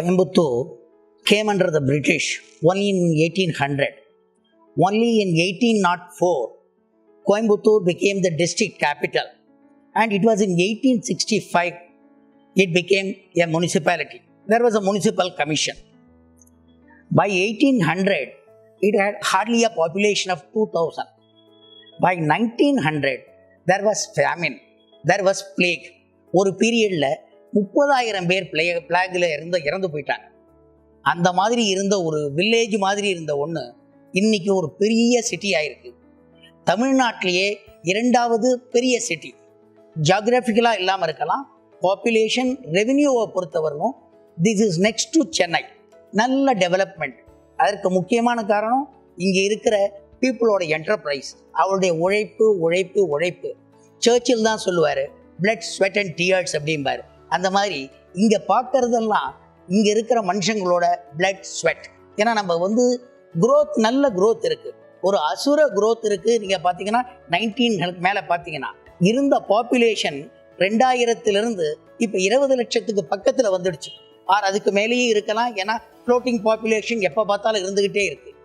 Coimbatore came under the British only in 1800. Only in 1804, Coimbatore became the district capital, and it was in 1865 it became a municipality. There was a municipal commission. By 1800, it had hardly a population of 2,000. By 1900, there was famine, there was plague. ஒரு பீரியடில் 30,000 பேர் பிளாகில் இறந்து போயிட்டாங்க. அந்த மாதிரி இருந்த ஒரு village மாதிரி இருந்த ஒன்று இன்னைக்கு ஒரு பெரிய சிட்டி ஆயிருக்கு. தமிழ்நாட்டிலேயே 2வது பெரிய சிட்டி. ஜியாகிரபிக்கலாக இல்லாமல் இருக்கலாம், பாப்புலேஷன் ரெவென்யூவை பொறுத்தவரைக்கும் this is next to Chennai. நல்ல டெவலப்மெண்ட். அதற்கு முக்கியமான காரணம் இங்கே இருக்கிற பீப்புளோட என்டர்பிரைஸ், அவருடைய உழைப்பு உழைப்பு உழைப்பு. சர்ச்சில் தான் சொல்லுவார், பிளட் ஸ்வெட் அண்ட் டியர்ஸ் அப்படிம்பார். அந்த மாதிரி இங்கே பார்க்கறதெல்லாம் இங்கே இருக்கிற மனுஷங்களோட பிளட் ஸ்வெட். ஏன்னா நம்ம க்ரோத், நல்ல க்ரோத் இருக்குது, ஒரு அசுர க்ரோத் இருக்குது. நீங்கள் பார்த்தீங்கன்னா 19 மேலே பார்த்தீங்கன்னா இருந்த பாப்புலேஷன் 2000 இப்போ 20 லட்சத்துக்கு பக்கத்தில் வந்துடுச்சு. அதுக்கு மேலேயே இருக்கலாம். ஏன்னா ஃப்ளோட்டிங் பாப்புலேஷன் எப்போ பார்த்தாலும் இருந்துக்கிட்டே இருக்குது.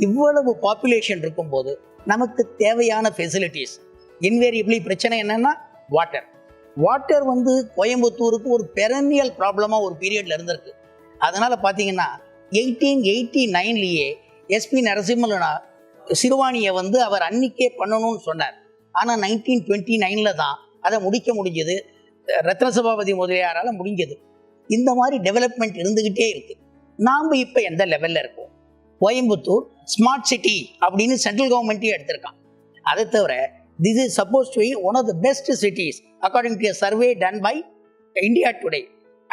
இவ்வளவு பாப்புலேஷன் இருக்கும்போது நமக்கு தேவையான ஃபெசிலிட்டிஸ் இன்வேரியபிளி பிரச்சனை என்னென்னா வாட்டர். கோயம்புத்தூருக்கு ஒரு பெரனியல் ப்ராப்ளமாக ஒரு பீரியடில் இருந்திருக்கு. அதனால் பார்த்தீங்கன்னா 1889 எஸ்பி நரசிம்மலனா சிறுவாணியை அவர் அன்னிக்கே பண்ணணும்னு சொன்னார். ஆனால் 1929 தான் அதை முடிக்க முடிஞ்சது, ரத்ன சபாபதி முதலியாரால் முடிஞ்சது. இந்த மாதிரி டெவலப்மெண்ட் இருந்துக்கிட்டே இருக்குது. நாம் இப்போ எந்த லெவலில் இருக்கோம்? கோயம்புத்தூர் ஸ்மார்ட் சிட்டி அப்படின்னு சென்ட்ரல் கவர்மெண்ட்டே எடுத்திருக்கான். அதை தவிர this is supposed to be one of the best cities according to a survey done by India Today,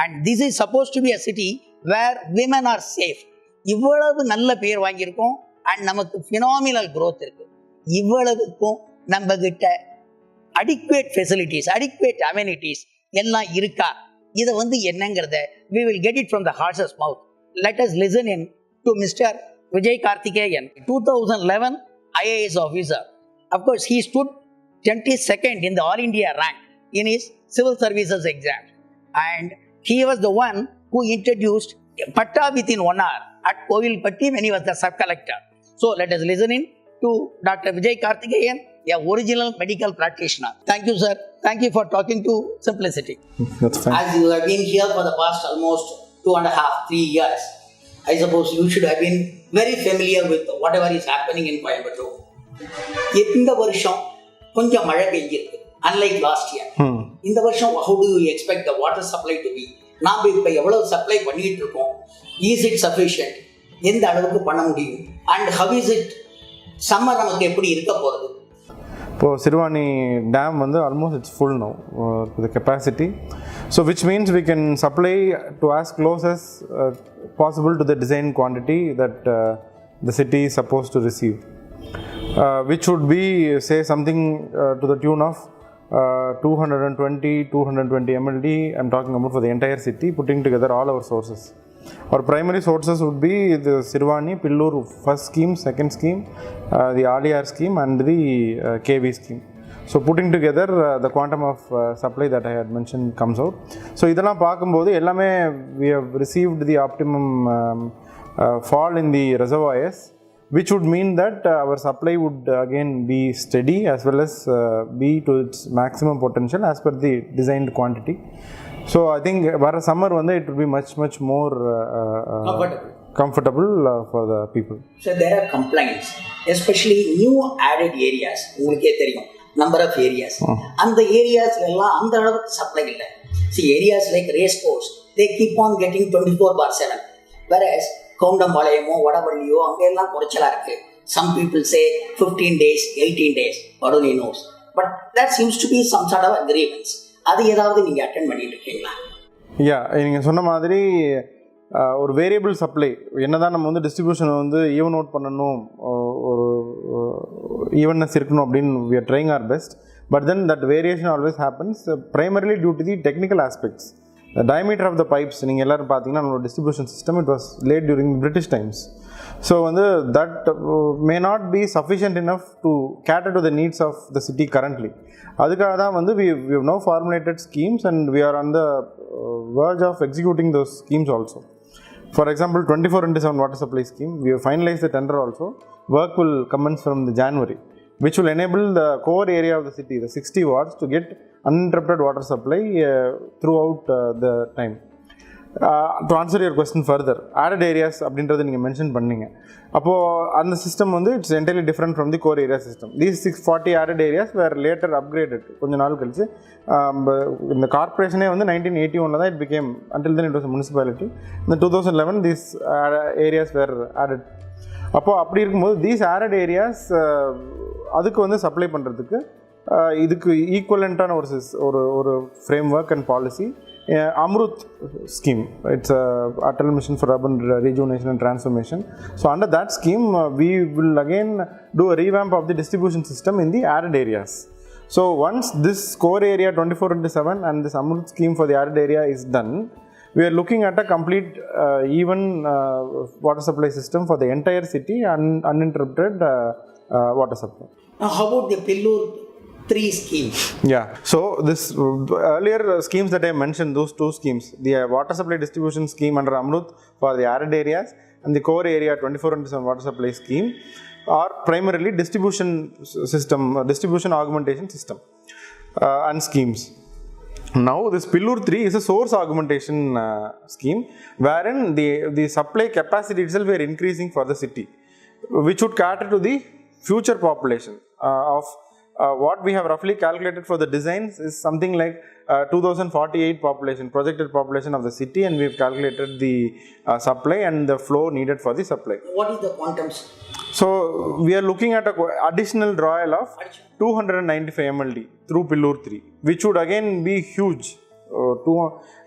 and this is supposed to be a city where women are safe. இவ்வளவு நல்ல பேர் வாங்கியிருக்கோம் and நமக்கு phenomenal growth இருக்கு. இவ்வளவுக்கும் நம்ம கிட்ட adequate facilities, adequate amenities எல்லாம் இருக்கா? இதை என்னங்கிறத we will get it from the horse's mouth. Let us listen in to Mr. Vijay Karthikeyan, 2011 IAS officer. Of course, he stood 22nd in the All India rank in his civil services exam, and he was the one who introduced Patta within 1 hour at Coimbatore when he was the sub-collector. So, let us listen in to Dr. Vijay Karthikeyan, a original medical practitioner. Thank you, sir. Thank you for talking to Simplicity. That's fine. As you have been here for the past almost 2.5-3 years, I suppose you should have been very familiar with whatever is happening in Coimbatore. இந்த வருஷம் கொஞ்சம் மழை பெஞ்சிருக்கு, unlike last year. இந்த வருஷம் how do you expect the water supply to be? நாம் இப்போ எவ்வளவு supply பண்ணிட்டு இருக்கோம்? Is it sufficient? எந்த அளவுக்கு பண்ண முடியும்? And how is it? Summer நமக்கு எப்படி இருக்க போகிறது? இப்போது Siruvani dam almost it's full no the capacity, so which means we can supply to as close as possible to the design quantity that the city is supposed to receive. Which would be, say, something to the tune of 220 MLD. I'm talking about for the entire city, putting together all our sources. Our primary sources would be the Sirvani, Pillur first scheme, second scheme, the RDR scheme and the KV scheme. So putting together the quantum of supply that I had mentioned comes out. So idella paakumbodhu ellame we have received the optimum fall in the reservoirs, which would mean that our supply would again be steady as well as be to its maximum potential as per the designed quantity. So I think vara summer it will be much more comfortable for the people. So there are complaints, especially new added areas. உங்களுக்கு தெரியும் number of areas. அந்த areas எல்லாம் அந்த அளவுக்கு supply இல்லை. See, areas like race course, they keep on getting 24/7, whereas கவுண்டம்பாளையமோ வடபள்ளியோ அங்கெல்லாம் குறைச்சலாக இருக்குது. Some people say 15 days, 18 days, God only knows. But that seems to be some sort of a grievance. அது ஏதாவது நீங்கள் அட்டென்ட் பண்ணிட்டு இருக்கீங்களா? நீங்கள் சொன்ன மாதிரி ஒரு வேரியபிள் சப்ளை என்னதான் நம்ம டிஸ்ட்ரிபியூஷன் ஈவன் அவுட் பண்ணணும், ஒரு ஈவன்னஸ் இருக்கணும் அப்படின்னு we are trying our best. But then that variation always happens primarily due to the technical aspects. The diameter of the pipes, நீங்கள் எல்லாரும் பார்த்தீங்கன்னா நம்மளோட distribution system, it was laid during British times. So that may not be sufficient enough to cater to the needs of the city currently. அதுக்காக தான் we have now formulated schemes and we are on the verge of executing those schemes also. For example, 24/7 water supply scheme, we have finalized the tender also. Work will commence from the January, which will enable the core area of the city, the 60 wards, to get uninterrupted water supply throughout the time. To answer your question further, added areas அப்படின்றத நீங்கள் mention பண்ணீங்க. அப்போது அந்த system வந்து it's entirely different from the core area system. These 640 added areas were later upgraded. கொஞ்ச நாள் கழிச்சு இந்த கார்பரேஷனே வந்து 1981 தான் it became, until then it was a municipality. In 2011 these areas were added. அப்போது அப்படி இருக்கும்போது these added areas அதுக்கு வந்து சப்ளை பண்ணுறதுக்கு இதுக்கு ஈக்குவலண்ட்டான ஒரு frame work and policy Amrut scheme. It's a Atal Mission for Urban Rejuvenation and Transformation. So under that scheme, we will again do a revamp of the distribution system in the arid areas. So once this core area 24/7 and this Amrut scheme for the arid area is done, we are looking at a complete even water supply system for the entire city and uninterrupted water supply. Now how about the Pillur 3 schemes? Yeah, so this earlier schemes that I mentioned, those two schemes, the water supply distribution scheme under Amrut for the arid areas and the core area 24/7 water supply scheme are primarily distribution system, distribution augmentation system and schemes. Now this Pillur 3 is a source augmentation scheme wherein the supply capacity itself we are increasing for the city, which would cater to the future population of what we have roughly calculated for the designs is something like 2048 population, projected population of the city, and we have calculated the supply and the flow needed for the supply. What is the quantums? So we are looking at an additional drawal of 295 MLD through Pillur 3, which would again be huge.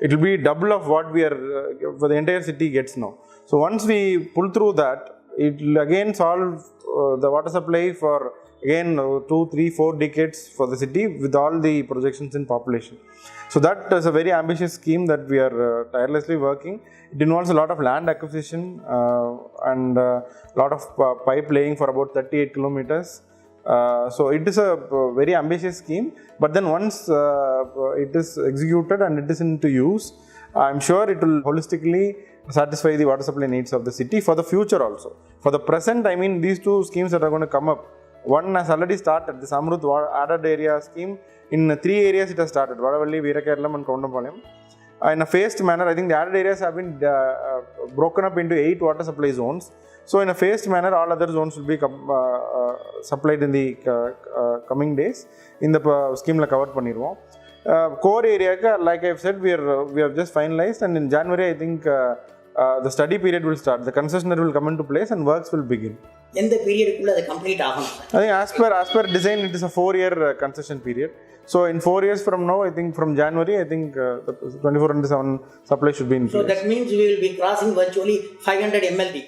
It will be double of what we are for the entire city gets now. So once we pull through that, it will again solve the water supply for again 2, 3, 4 decades for the city with all the projections in population. So that is a very ambitious scheme that we are tirelessly working. It involves a lot of land acquisition and a lot of pipe laying for about 38 kilometers. So it is a very ambitious scheme, but then once it is executed and it is into use, I am sure it will holistically satisfy the water supply needs of the city for the future also. For the present, I mean, these two schemes that are going to come up, one has already started, this Amrut added area scheme. In 3 areas it has started, Vadavalli, Veerakerlam and Coimbatore. In a phased manner, I think the added areas have been broken up into 8 water supply zones. So in a phased manner, all other zones will be supplied in the coming days. In the scheme la cover பண்ணிடுவோம். Core area, like I have said, we have just finalized, and in January I think the study period will start. The concessionaire will come into place and works will begin. In the period குள்ள அது complete ஆகும். I think as per design it is a 4-year concession period. So in 4 years from now, I think from January, I think the 24/7 supply should be in place. So that means we will be crossing virtually 500 MLD.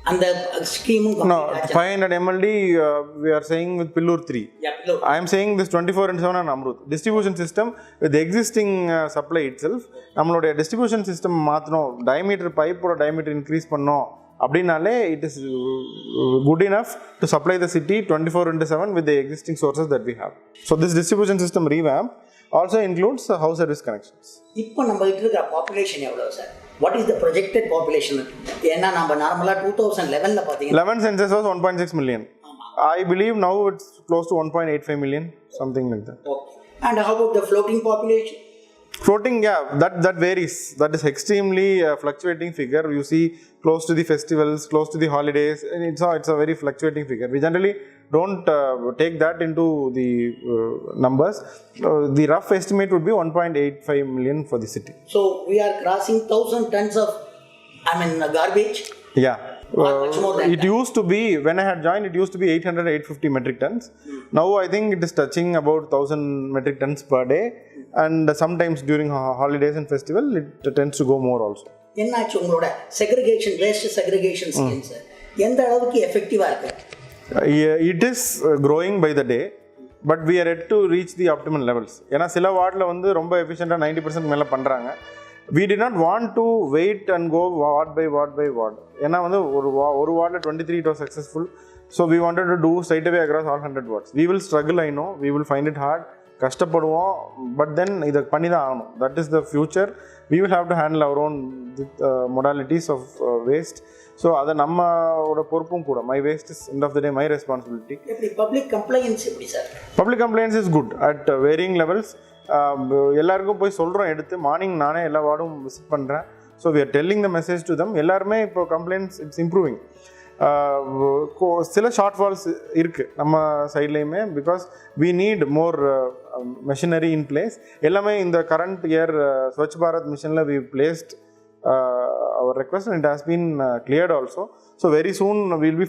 And the scheme no 500 MLD we are saying with Pillur 3. Yeah, Pillur. I am saying this 24/7 and Amrut distribution system with the existing supply itself. நம்மளுடைய distribution system மாத்தணும், diameter pipe or diameter increase பண்ணோம் அப்படினாலே it is good enough to supply the city 24/7 with the existing sources that we have. So this distribution system revamp also includes house service connections. இப்போ நம்ம கிட்ட இருக்கிற population எவ்வளவு sir? What is the projected population? ஏன்னா நம்ம நார்மலா 2011 ல பாத்தீங்கன்னா 11 census was 1.6 million. I believe now it's close to 1.85 million, something like that. Okay. And how about the floating population? Floating, yeah, that varies. That is extremely fluctuating figure. You see close to the festivals, close to the holidays, and it's a very fluctuating figure. We generally don't take that into the numbers. The rough estimate would be 1.85 million for the city. So we are crossing 1,000 tons of, garbage. Yeah. Much more than it that. used to be, when I had joined, it used to be 850 metric tons. Now I think it is touching about 1,000 metric tons per day, and sometimes during holidays and festival it tends to go more also. என்னாச்சு உங்களோட segregation, waste segregation schemes எந்த அளவுக்கு எஃபெக்டிவா இருக்கு? It is growing by the day, but we are yet to reach the optimal levels. ஏன்னா சில வார்டில் வந்து ரொம்ப எஃபிஷியண்டாக 90% மேலே பண்ணுறாங்க. We did not want to wait and go ward by ward. ஏன்னா வந்து ஒரு வார்டில் 23 it was successful. So we wanted to do straight away across all 100 wards. We will struggle, I know. We will find it hard கஷ்டப்படுவோம், but then இதை பண்ணி தான் ஆகணும். That is the future. We will have to handle our own modalities of waste. So அதை நம்மளோட பொறுப்பும் கூட. My waste is end of the day my responsibility. Public complaints எப்படி சார்? Public complaints is good at varying levels. எல்லாருக்கும் போய் சொல்கிறோம், எடுத்து மார்னிங் நானே எல்லா வார்டும் விசிட் பண்ணுறேன். So we are telling the message to them. எல்லாருமே இப்போ கம்ப்ளைண்ட்ஸ் இட்ஸ் இம்ப்ரூவிங். சில ஷார்ட் ஃபால்ஸ் இருக்குது நம்ம சைட்லேயுமே, because we need more machinery in place. எல்லாமே இந்த கரண்ட் இயர் ஸ்வச் பாரத் மிஷனில் we placed our request and it has been cleared also. So very soon we will be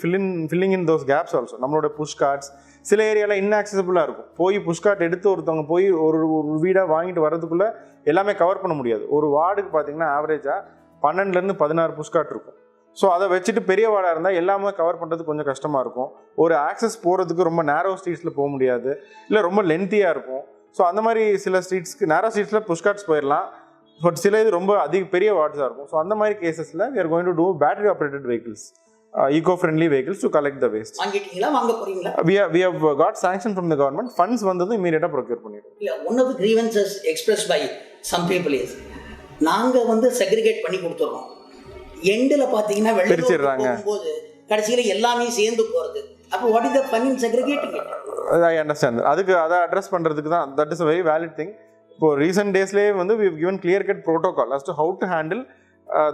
filling in those gaps also. நம்மளோட push cards சில ஏரியாவில் இன்ஆக்சசிபிளாக இருக்கும். போய் push cart எடுத்து ஒருத்தவங்க போய் ஒரு வீடாக வாங்கிட்டு வரதுக்குள்ளே எல்லாமே கவர் பண்ண முடியாது. ஒரு வார்டுக்கு பார்த்தீங்கன்னா ஆவரேஜாக 12 to 16 புஷ் கார்ட் இருக்கும். ஸோ அதை வச்சுட்டு பெரிய வார்டாக இருந்தால் எல்லாமே கவர் பண்ணுறது கொஞ்சம் கஷ்டமாக இருக்கும். ஒரு ஆக்சஸ் போகிறதுக்கு ரொம்ப நேரோ ஸ்ட்ரீட்ஸில் போக முடியாது, இல்லை ரொம்ப லென்த்தியாக இருக்கும். ஸோ அந்த மாதிரி சில ஸ்ட்ரீட்ஸ்க்கு நேரோ ஸ்ட்ரீட்ஸில் புஷ் கார்ட்ஸ் போயிடலாம், பட் சில இது ரொம்ப பெரிய வார்ட்ஸாக இருக்கும். ஸோ அந்த மாதிரி கேசஸில் we are going to do battery operated vehicles, eco-friendly vehicles to collect the waste. We have got sanction from the government. Funds வந்ததும் இமீடியட்டாக ப்ரொக்யூர் பண்ணிடுவோம். இல்லை, one of the grievances expressed by some people is நாங்கள் segregate பண்ணி கொடுத்துட்றோம், எண்டில் பார்த்தீங்கன்னா பிரிச்சிடுறாங்க, போகும்போது கடைசியில் எல்லாமே சேர்ந்து போகிறது. அப்போ what is the fun in segregating? I understand. அதுக்கு அதை அட்ரஸ் பண்ணுறதுக்கு தான், that is a very valid thing. இப்போ ரீசெண்ட் டேஸ்லேயே வந்து we have given clear cut protocol as to how to handle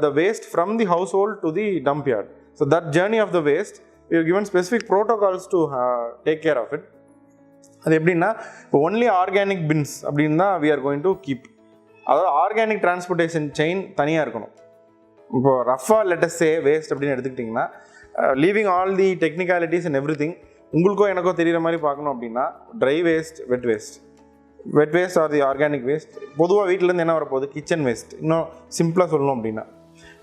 the waste from the household to the dump yard. So that journey of the waste we have given specific protocols to take care of it. அது எப்படின்னா, இப்போ only organic pins அப்படின்னு தான் we are going to keep. அதாவது organic transportation chain தனியாக இருக்கணும். இப்போ ரஃபாக லெட்டஸ் சே வேஸ்ட் அப்படின்னு எடுத்துக்கிட்டிங்கன்னா, leaving all the technicalities and everything, உங்களுக்கோ எனக்கோ தெரிகிற மாதிரி பார்க்கணும் அப்படின்னா, dry waste, wet waste or the organic waste. பொதுவாக வீட்டிலேருந்து என்ன வரப்போகுது, கிச்சன் வேஸ்ட். இன்னும் சிம்பிளாக சொல்லணும் அப்படின்னா,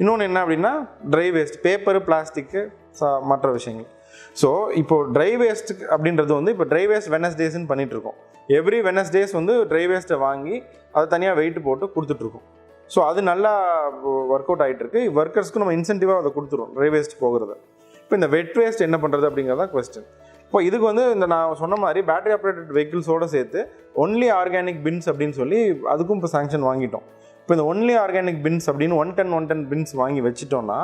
இன்னொன்று என்ன அப்படின்னா ட்ரை வேஸ்ட், பேப்பரு, பிளாஸ்டிக்கு, மற்ற விஷயங்கள். ஸோ இப்போது ட்ரை வேஸ்ட் அப்படின்றது வந்து இப்போ ட்ரை வேஸ்ட் வெனஸ்டேஸ்ன்னு பண்ணிகிட்ருக்கோம். எவ்ரி வெனஸ்டேஸ் வந்து ட்ரை வேஸ்ட்டை வாங்கி அதை தனியாக வெயிட் போட்டு கொடுத்துட்ருக்கோம். ஸோ அது நல்லா ஒர்க் அவுட் ஆகிட்டுருக்கு. ஒர்க்கர்ஸ்க்கு நம்ம இன்சென்டிவாக அதை கொடுத்துருவோம் ட்ரை வேஸ்ட் போகிறத. இப்போ இந்த வெட் வேஸ்ட் என்ன பண்ணுறது அப்படிங்கிறதான் கொஸ்டின். இப்போ இதுக்கு வந்து இந்த நான் சொன்ன மாதிரி பேட்டரி ஆப்ரேட்டட் வெஹிக்கிள்ஸோடு சேர்த்து ஒன்லி ஆர்கானிக் பின்ஸ் அப்படின்னு சொல்லி அதுக்கும் இப்போ சாங்ஷன் வாங்கிட்டோம். இப்போ இந்த ஒன்லி ஆர்கானிக் பின்ஸ் அப்படின்னு 110 பின்ஸ் வாங்கி வச்சுட்டோன்னா,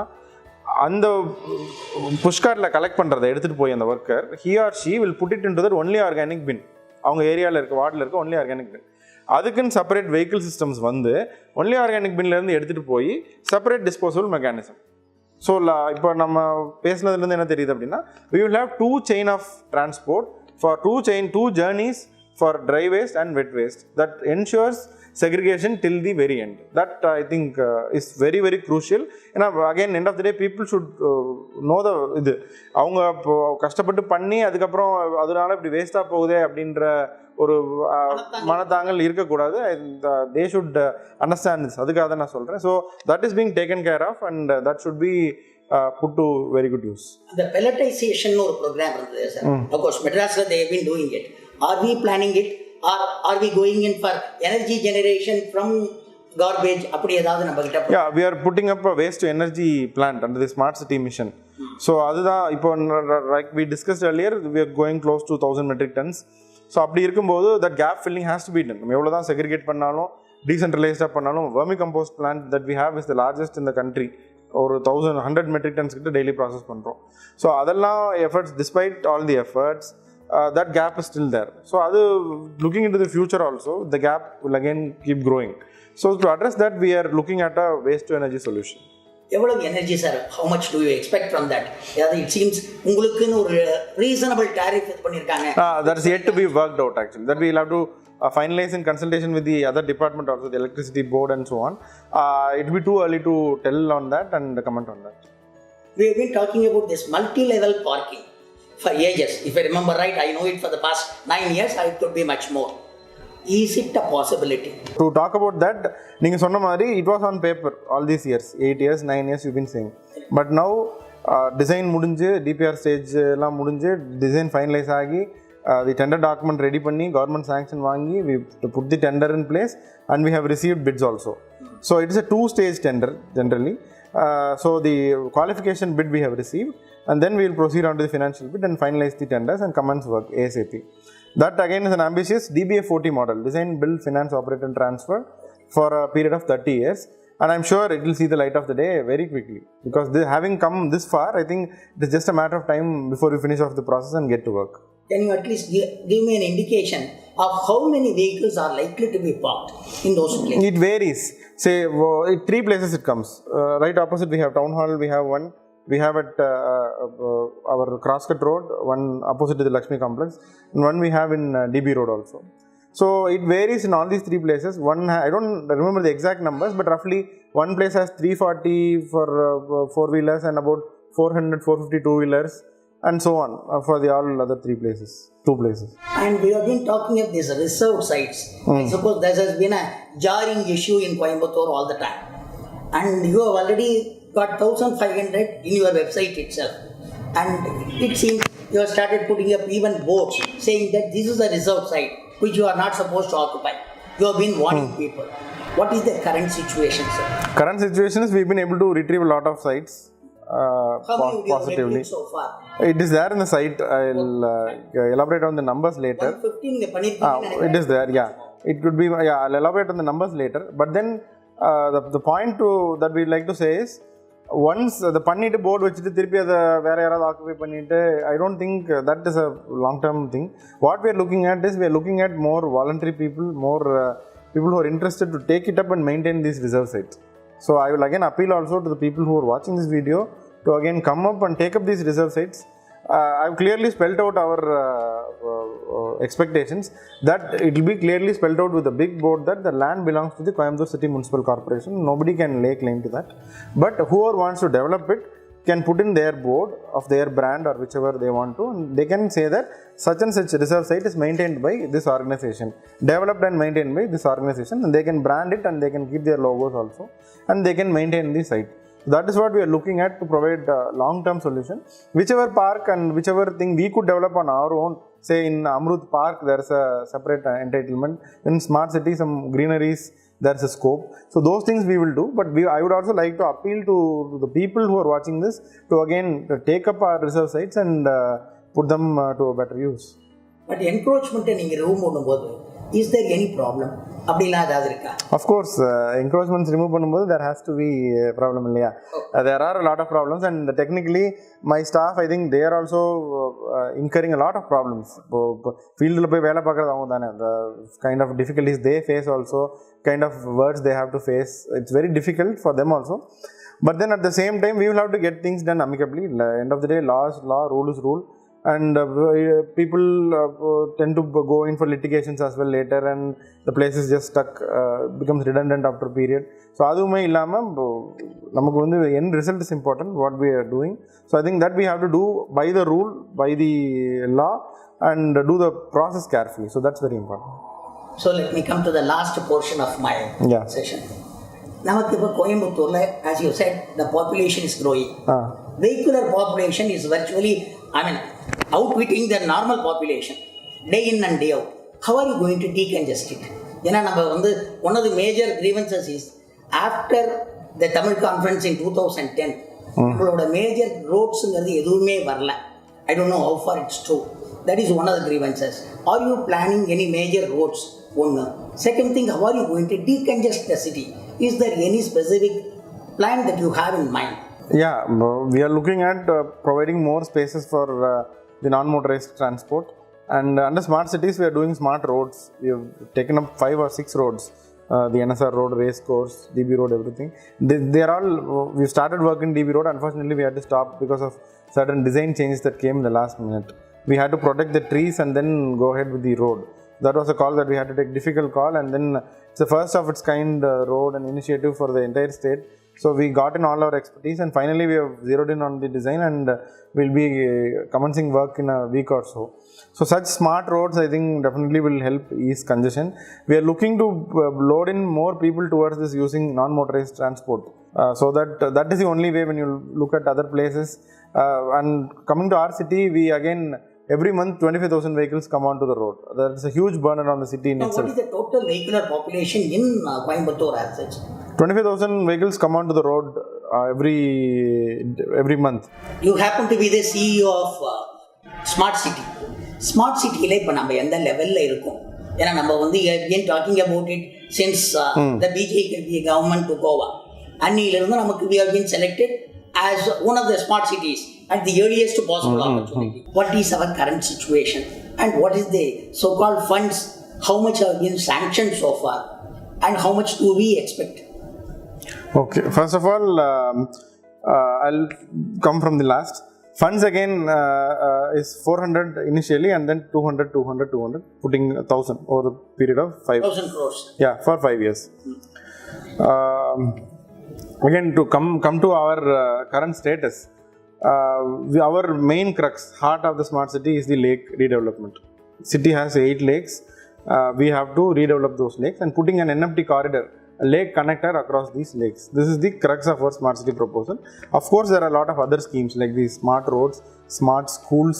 அந்த புஷ்கார்ட்டில் கலெக்ட் பண்ணுறதை எடுத்துகிட்டு போய் அந்த worker he or she will put it into that only organic bin. அவங்க ஏரியாவில் இருக்க வார்டில் இருக்க ஒன்லி ஆர்கானிக் பின். அதுக்குன்னு செப்பரேட் வெஹிக்கிள் சிஸ்டம்ஸ் வந்து ஒன்லி ஆர்கானிக் பின்லேருந்து எடுத்துகிட்டு போய் செப்பரேட் டிஸ்போசபிள் மெக்கானிசம். ஸோ இப்போ நம்ம பேசுனதுலேருந்து என்ன தெரியுது அப்படின்னா, we will have 2 chain of transport for 2 journeys for dry waste and wet waste that ensures segregation till the very end. That I think is very very crucial. ஏன்னா again end of the day people should know the இது அவங்க இப்போ கஷ்டப்பட்டு பண்ணி அதுக்கப்புறம் அதனால இப்படி வேஸ்ட்டாக போகுதே அப்படின்ற ஒரு மனத்தாங்கல் இருக்கக்கூடாது. They should understand this. அதுக்காக தான் நான் சொல்கிறேன். So that is being taken care of and that should be put to very good use. அந்த பெலட்டைசேஷன் ஒரு ப்ரோக்ராம் இருந்தது சார். ஆஃப் கோர்ஸ் மெட்ராஸில் they have been doing it. Are we planning it are we going in for energy generation from garbage அப்படி ஏதாவது நம்ம கிட்ட? Yeah, we are putting up a waste to energy plant under the smart city mission. So அதுதான் இப்போ like we discussed earlier, we are going close to 1000 metric tons. So அப்படி இருக்கும்போது that gap filling has to be done. நம்ம எவ்வளோ தான் segregate பண்ணாலும் டீசென்ட்ரலைஸ்டாக பண்ணாலும் vermi compost plant that we have is the largest in the country. ஒரு 1100 metric tons கிட்ட daily process பண்ணுறோம். ஸோ அதெல்லாம் efforts, despite all the efforts, that gap is still there. So அது looking into the future also, the gap will again keep growing. So to address that, we are looking at a waste to energy solution. எவ்வளவு energy sir? how much do you expect from that? it seems உங்களுக்குன்னு ஒரு reasonable tariff இது பண்ணிருக்காங்க. That is yet to be worked out actually. That we will have to finalize in consultation with the other department also, the electricity board and so on. It will be too early to tell on that and comment on that. We have been talking about this multi-level parking for ages. If I remember right, I know it for the past 9 years, it could be much more. Is it a possibility? To talk about that, நீங்கள் சொன்ன மாதிரி it was on paper all these years, 8 years, 9 years you've been saying. But now design முடிஞ்சு, DPR stage எல்லாம் முடிஞ்சு, design finalize ஆகி, the tender document ready பண்ணி, government sanction வாங்கி, we put the tender in place and we have received bids also. So it is a 2-stage tender generally. So the qualification bid we have received and then we will proceed on to the financial bid and finalize the tenders and commence work ASAP. That again is an ambitious DBF40 model, design, build, finance, operate and transfer for a period of 30 years. And I'm sure it will see the light of the day very quickly, because having come this far, I think it is just a matter of time before we finish off the process and get to work. Can you at least give me an indication of how many vehicles are likely to be parked in those places? It varies. Say, 3 places it comes. Right opposite we have Town Hall, we have one. We have at our Crosscut Road, one opposite to the Lakshmi Complex, and one we have in DB Road also. So it varies in all these 3 places. I don't remember the exact numbers, but roughly one place has 340 for 4-wheelers and about 400, 450 2-wheelers, and so on for the all other 2 places. And we have been talking of these reserved sites. I suppose there has been a jarring issue in Coimbatore all the time. And you have already got 1,500 in your website itself. And it seems you have started putting up even boards saying that this is a reserved site which you are not supposed to occupy. You have been warning people. What is the current situation, sir? Current situation is we've been able to retrieve a lot of sites. How many you have retrieved so far? It is there in the site. I'll elaborate on the numbers later. 115 it is there, yeah. It could be, yeah, I'll elaborate on the numbers later. But then the point that we'd like to say is, once the பண்ணிட்டு board வச்சுட்டு திருப்பி அதை வேற யாராவது occupy பண்ணிட்டு, I don't think that is a long term thing. What we are looking at is, we are looking at more voluntary people, more people who are interested to take it up and maintain these reserve sites. So I will again appeal also to the people who are watching this video to again come up and take up these reserve sites. I've clearly spelled out our expectations, that it will be clearly spelled out with a big board that the land belongs to the Coimbatore City Municipal Corporation. Nobody can lay claim to that. But whoever wants to develop it can put in their board of their brand or whichever they want to, and they can say that such and such reserve site is maintained by this organization, developed and maintained by this organization, and they can brand it and they can keep their logos also, and they can maintain the site. That is what we are looking at to provide a long-term solution. Whichever park and whichever thing we could develop on our own, say in Amrut Park there is a separate entitlement, in Smart City some greeneries, there is a scope. So those things we will do, but I would also like to appeal to the people who are watching this to again take up our reserve sites and put them to a better use. But encroachment நீங்க remove பண்ணும்போது, is there any problem? அப்படிலாம் ஏதாவது இருக்கா? Of course, encroachments remove பண்ணும்போது there has to be a problem இல்லையா? There are a lot of problems, and technically my staff, I think they are also incurring a lot of problems. ஃபீல்டில் போய் வேலை பார்க்குறது அவங்க தானே, the kind of difficulties they face also, kind of words they have to face, it's very difficult for them also. But then at the same time we will have to get things done amicably. End of the day, law is law, rule is rule. And people tend to go in for litigations as well later, and the place is just stuck, becomes redundant after a period. So அதுவுமே இல்லாமல் நமக்கு வந்து end result is important, what we are doing. So I think that we have to do by the rule, by the law, and do the process carefully. So that's very important. So let me come to the last portion of my session. நமக்கு இப்போ கோயம்புத்தூரில், as you said, the population is growing. Vehicular population is virtually, outwitting the normal population day in and day out. How are you going to decongest it? ஏன்னா நம்ம வந்து one of the major grievances is, after the Tamil conference in 2010, நம்மளோட major ரோட்ஸுங்கிறது எதுவுமே வரல. I don't know how far it's true. That is one of the grievances. Are you planning any major roads? One. Second thing, how are you going to decongest the city? Is there any specific plan that you have in mind? Yeah, we are looking at providing more spaces for the non-motorized transport, and under smart cities we are doing smart roads. We have taken up 5 or 6 roads, the NSR road, race course, DB road, everything. They are all, we started work in DB road. Unfortunately we had to stop because of certain design changes that came in the last minute. We had to protect the trees and then go ahead with the road. That was a call that we had to take, difficult call, and then it's the first of its kind road and initiative for the entire state. So we got in all our expertise, and finally we have zeroed in on the design, and we'll be commencing work in a week or so. So such smart roads, I think, definitely will help ease congestion. We are looking to load in more people towards this using non-motorized transport. So that is the only way when you look at other places. And coming to our city, we again, every month 25,000 vehicles come onto the road. That is a huge burden on the city in itself. What is the total vehicular population in Coimbatore as such? 25,000 vehicles come onto the road every month. You happen to be the CEO of Smart City. Smart சிட்டியில் இப்போ நம்ம எந்த லெவலில் இருக்கோம்? ஏன்னா நம்ம வந்து again talking about it since the BJP government took over. அன்னியிலிருந்து நமக்கு we have been selected as one of the smart cities at the earliest possible opportunity. What is our current situation and what is the so-called funds? How much have been sanctioned so far and how much do we expect? Okay, first of all, I'll come from the last. Funds again is 400 initially and then 200, putting 1,000 over the period of 1,000 crores. Yeah, for 5 years. Again, to come to our current status, our main crux, heart of the smart city is the lake redevelopment. City has 8 lakes. We have to redevelop those lakes and putting an NFT corridor, a lake connector across these lakes. This is the crux of our smart city proposal. Of course, there are a lot of other schemes like the smart roads, smart schools.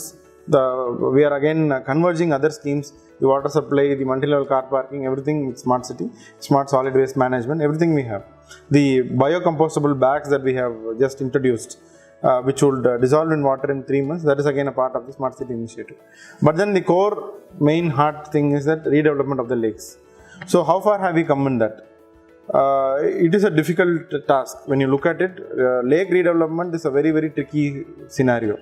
We are again converging other schemes, the water supply, the multi-level car parking, everything with smart city, smart solid waste management, everything we have. The biocompostable bags that we have just introduced, which would dissolve in water in 3 months, that is again a part of the smart city initiative. But then the core main heart thing is that redevelopment of the lakes. So how far have we come in that? It is a difficult task. When you look at it, lake redevelopment is a very, very tricky scenario.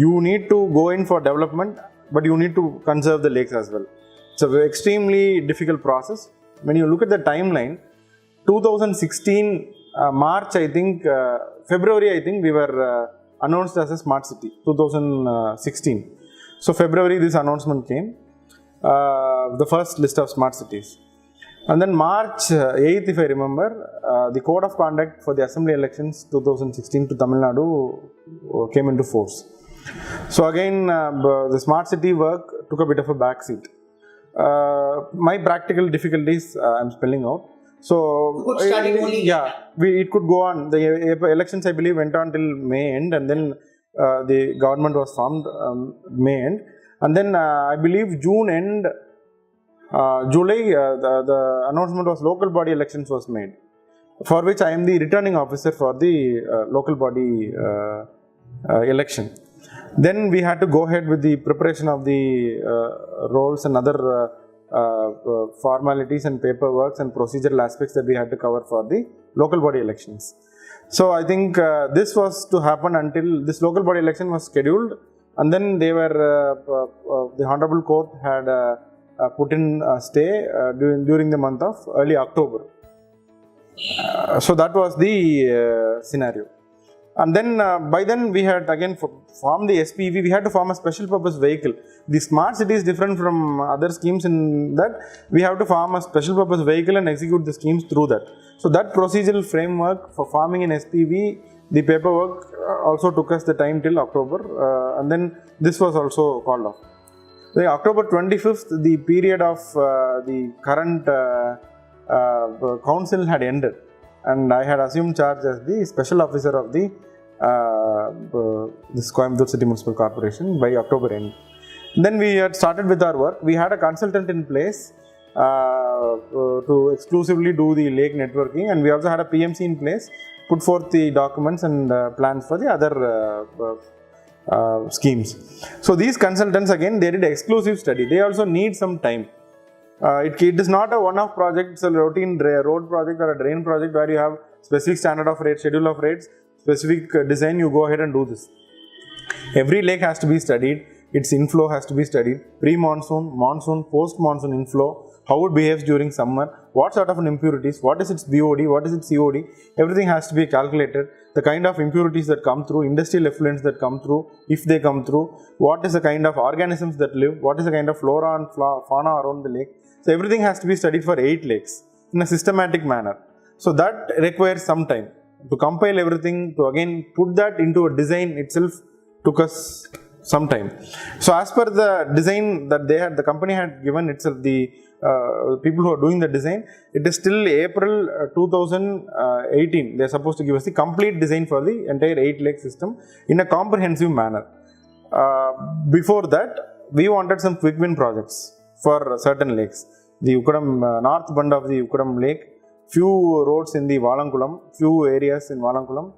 You need to go in for development, but you need to conserve the lakes as well. It's an extremely difficult process. When you look at the timeline, 2016 March, I think, February, I think we were announced as a smart city, 2016. So February this announcement came, the first list of smart cities. And then March 8th, if I remember, the code of conduct for the assembly elections 2016 to Tamil Nadu came into force. So again, the smart city work took a bit of a backseat. My practical difficulties I'm spelling out. So it could go on. The elections, I believe, went on till May end, and then the government was formed May end, and then I believe June end, July, the announcement was local body elections was made, for which I am the returning officer for the local body election. Then we had to go ahead with the preparation of the roles and other formalities and paperwork and procedural aspects that we had to cover for the local body elections. So I think this was to happen until this local body election was scheduled, and then they were the Honorable Court had put in a stay during the month of early October. So that was the scenario. And then by then we had again formed the SPV. We had to form a special purpose vehicle. The smart city is different from other schemes in that we have to form a special purpose vehicle and execute the schemes through that. So that procedural framework for forming an SPV, the paperwork also took us the time till October, and then this was also called off. The October 25th, the period of the current council had ended, and I had assumed charge as the special officer of the this Coimbatore City Municipal Corporation by October end. Then we had started with our work. We had a consultant in place to exclusively do the lake networking, and we also had a PMC in place, put forth the documents and plans for the other schemes. So these consultants again, they did exclusive study. They also need some time. It is not a one-off project. It's a routine road project or a drain project where you have specific standard of rates, schedule of rates, specific design. You go ahead and do this. Every lake has to be studied. Its inflow has to be studied. Pre-monsoon, monsoon, post-monsoon inflow, how it behaves during summer, what sort of impurities, what is its BOD, what is its COD. Everything has to be calculated. The kind of impurities that come through, industrial effluents that come through, if they come through, what is the kind of organisms that live, what is the kind of flora and fauna around the lake. So everything has to be studied for 8 lakes in a systematic manner. So that requires some time. To compile everything, to again put that into a design itself took us some time. So as per the design that they had, the company had given itself, the people who are doing the design, it is still April 2018. They are supposed to give us the complete design for the entire 8 lake system in a comprehensive manner. Before that, we wanted some quick win projects for certain lakes. The Ukadam, north bund of the Ukadam lake, few roads in the Valankulam, few areas in Valankulam,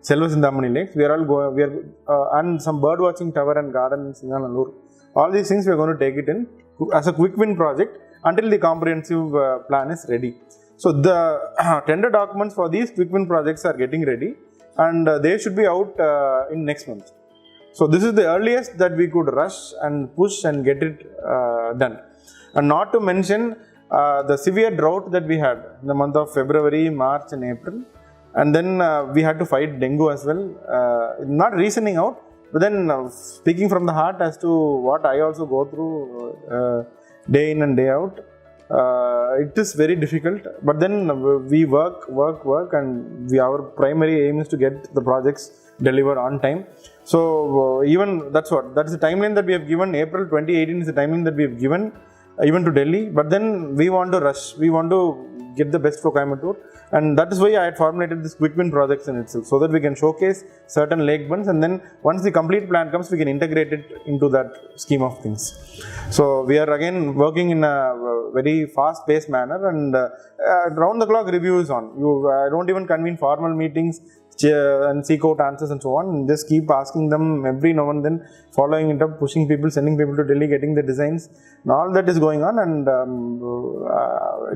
Selva Sindhamani lakes. We are all going, and some bird watching tower and garden in Singanallur. All these things we are going to take it in as a quick win project until the comprehensive plan is ready. So the tender documents for these quick win projects are getting ready, and they should be out in next month. So this is the earliest that we could rush and push and get it done. And not to mention the severe drought that we had in the month of February, March and April. And then we had to fight dengue as well. Not reasoning out, but then speaking from the heart as to what I also go through day in and day out. It is very difficult, but then we work and our primary aim is to get the projects delivered on time. So even that's the timeline that we have given. April 2018 is the timeline that we have given even to Delhi, but then we want to rush, we want to get the best for Coimbatore, and that is why I had formulated this quick win projects in itself, so that we can showcase certain lake bunds, and then once the complete plan comes, we can integrate it into that scheme of things. So we are again working in a very fast paced manner, and round the clock review is on. I don't even convene formal meetings and seek out answers and so on. Just keep asking them every now and then, following it up, pushing people, sending people to Delhi, getting the designs, and all that is going on. And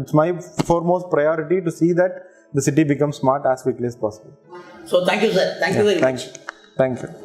it's my foremost priority to see that the city becomes smart as quickly as possible. So thank you, sir. Thank you very much. Thank you.